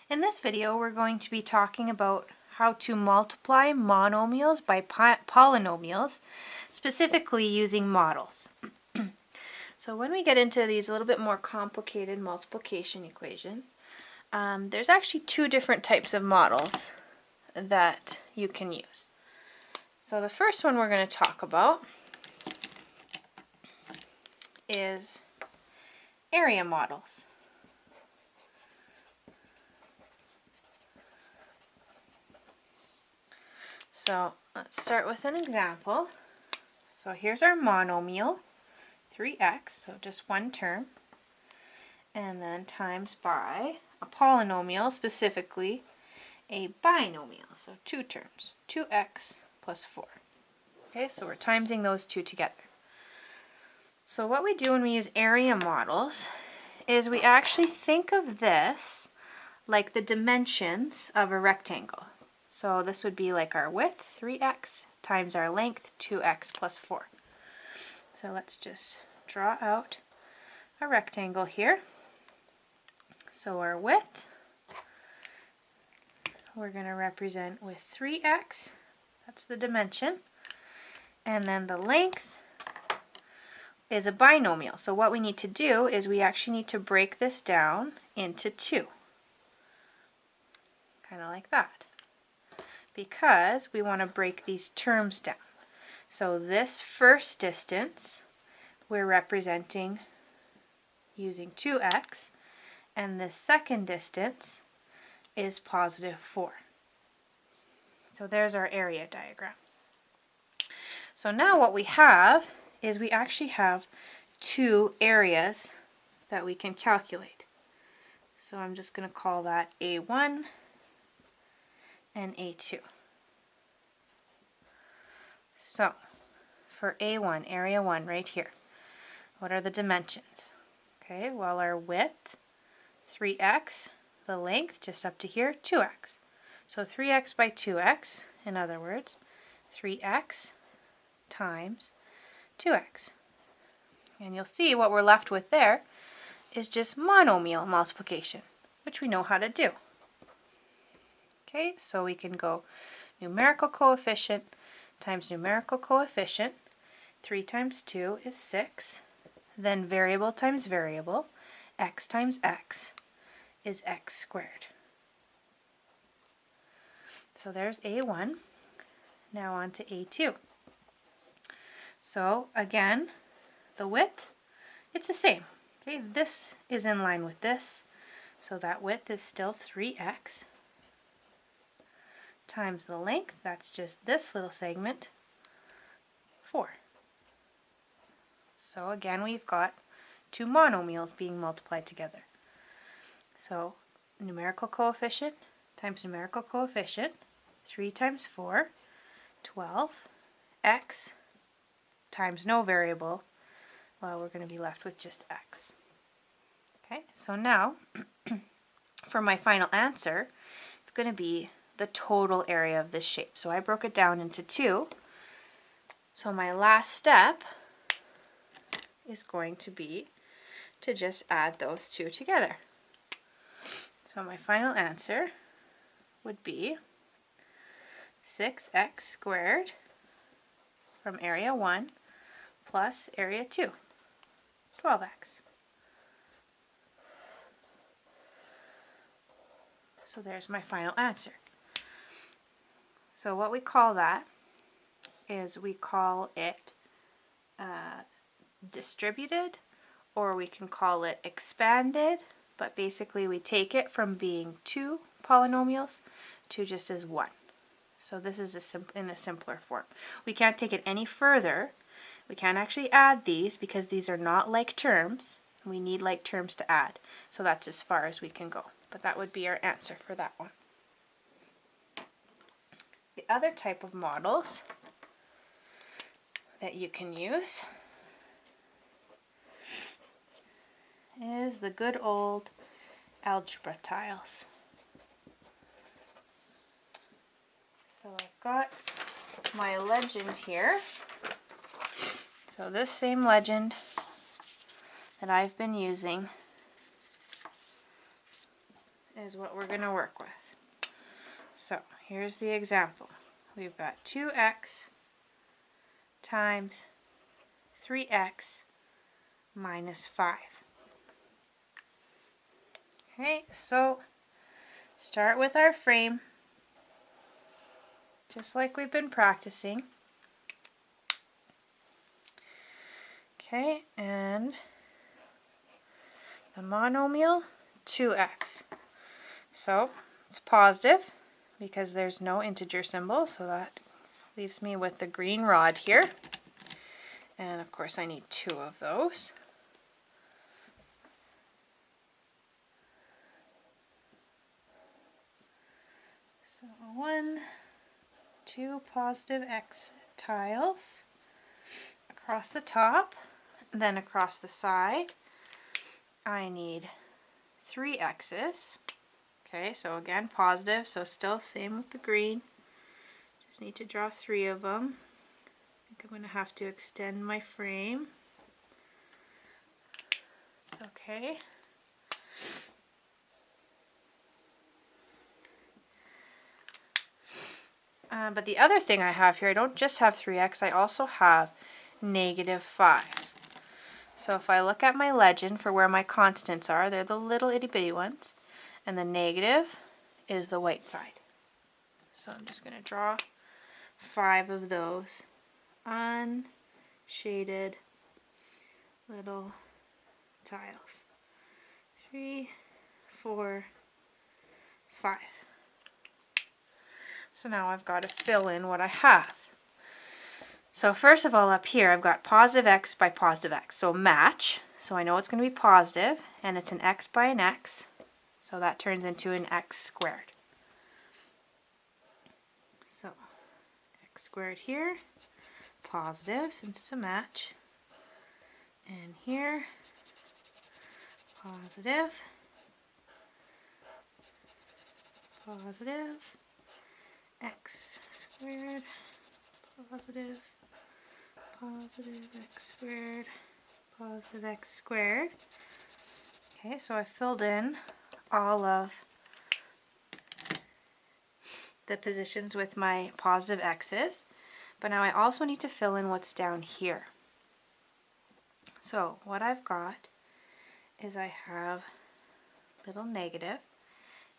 In this video, we're going to be talking about how to multiply monomials by polynomials, specifically using models. So when we get into these a little bit more complicated multiplication equations, there's actually two different types of models that you can use. So the first one we're going to talk about is area models. So let's start with an example. So here's our monomial, 3x, so just one term, and then times by a polynomial, specifically a binomial, so two terms, 2x plus 4. Okay, so we're timesing those two together. So what we do when we use area models is we actually think of this like the dimensions of a rectangle. So this would be like our width, 3x, times our length, 2x plus 4. So let's just draw out a rectangle here. So our width, we're going to represent with 3x, that's the dimension, and then the length is a binomial. So what we need to do is we actually need to break this down into two, kind of like that, because we want to break these terms down. So this first distance we're representing using 2x, and this second distance is positive 4. So there's our area diagram. So now what we have is we actually have two areas that we can calculate. So I'm just going to call that A1 and A2. So for A1, area 1 right here, what are the dimensions? Okay, well, our width, 3x, the length just up to here, 2x. So 3x by 2x, in other words, 3x times 2x. And you'll see what we're left with there is just monomial multiplication, which we know how to do. Okay, so we can go numerical coefficient times numerical coefficient. 3 times 2 is 6. Then variable times variable, x times x is x squared. So there's A1. Now on to A2. So again, the width, it's the same. Okay, this is in line with this, so that width is still 3x times the length, that's just this little segment, 4. So again, we've got two monomials being multiplied together. So numerical coefficient times numerical coefficient, 3 times 4, 12, x times no variable, well, we're going to be left with just x. Okay, so now for my final answer, it's going to be the total area of this shape. So I broke it down into two. So my last step is going to be to just add those two together. So my final answer would be 6x squared from area 1 plus area 2, 12x. So there's my final answer. So what we call that is we call it distributed, or we can call it expanded, but basically we take it from being two polynomials to just as one. So this is in a simpler form. We can't take it any further. We can't actually add these because these are not like terms. We need like terms to add. So that's as far as we can go. But that would be our answer for that one. The other type of models that you can use is the good old algebra tiles. So I've got my legend here. So this same legend that I've been using is what we're going to work with. So here's the example. We've got 2x times 3x minus 5. Okay, so start with our frame, just like we've been practicing. Okay, and the monomial, 2x. So it's positive because there's no integer symbol, so that leaves me with the green rod here. And of course I need 2 of those. So 1, 2 positive x tiles across the top, then across the side I need 3 x's. Okay, so again positive, so still same with the green. Just need to draw 3 of them. I think I'm going to have to extend my frame. It's okay. But the other thing I have here, I don't just have 3x, I also have negative 5. So if I look at my legend for where my constants are, they're the little itty bitty ones, and the negative is the white side. So I'm just going to draw 5 of those unshaded little tiles. 3, 4, 5. So now I've got to fill in what I have. So first of all, up here I've got positive x by positive x, so match. So I know it's going to be positive, and it's an x by an x, so that turns into an x squared. So x squared here, positive since it's a match, and here positive, positive, x squared, positive, positive x squared, positive x squared. Okay, so I filled in all of the positions with my positive x's, but now I also need to fill in what's down here. So what I've got is I have little negative,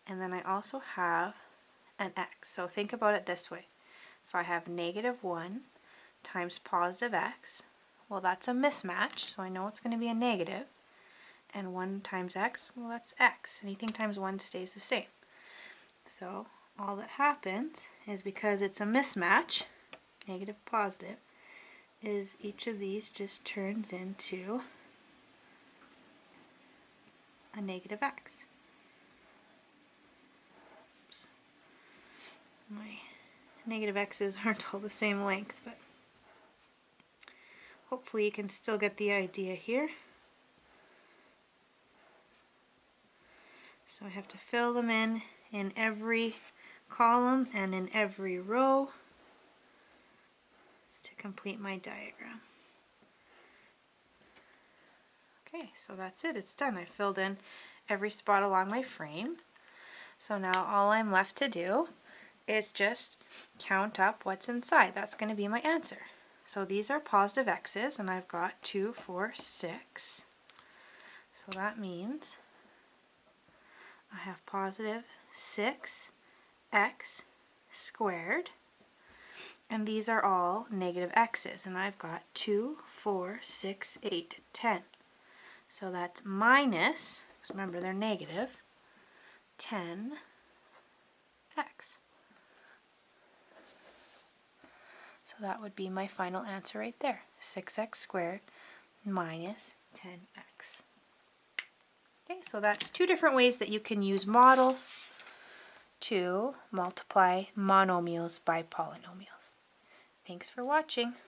and then I also have an x. So think about it this way. If I have negative 1 times positive x, well, that's a mismatch, so I know it's going to be a negative. And 1 times x, well, that's x. Anything times 1 stays the same. So all that happens is, because it's a mismatch, negative positive, is each of these just turns into a negative x. Oops. My negative x's aren't all the same length, but hopefully you can still get the idea here. So I have to fill them in every column and in every row to complete my diagram. Okay, so that's it. It's done. I filled in every spot along my frame. So now all I'm left to do is just count up what's inside. That's going to be my answer. So these are positive x's, and I've got 2, 4, 6. So that means I have positive 6x squared, and these are all negative x's, and I've got 2, 4, 6, 8, 10. So that's minus, because remember they're negative, 10x. So that would be my final answer right there, 6x squared minus 10x. Okay, so that's 2 different ways that you can use models to multiply monomials by polynomials. Thanks for watching.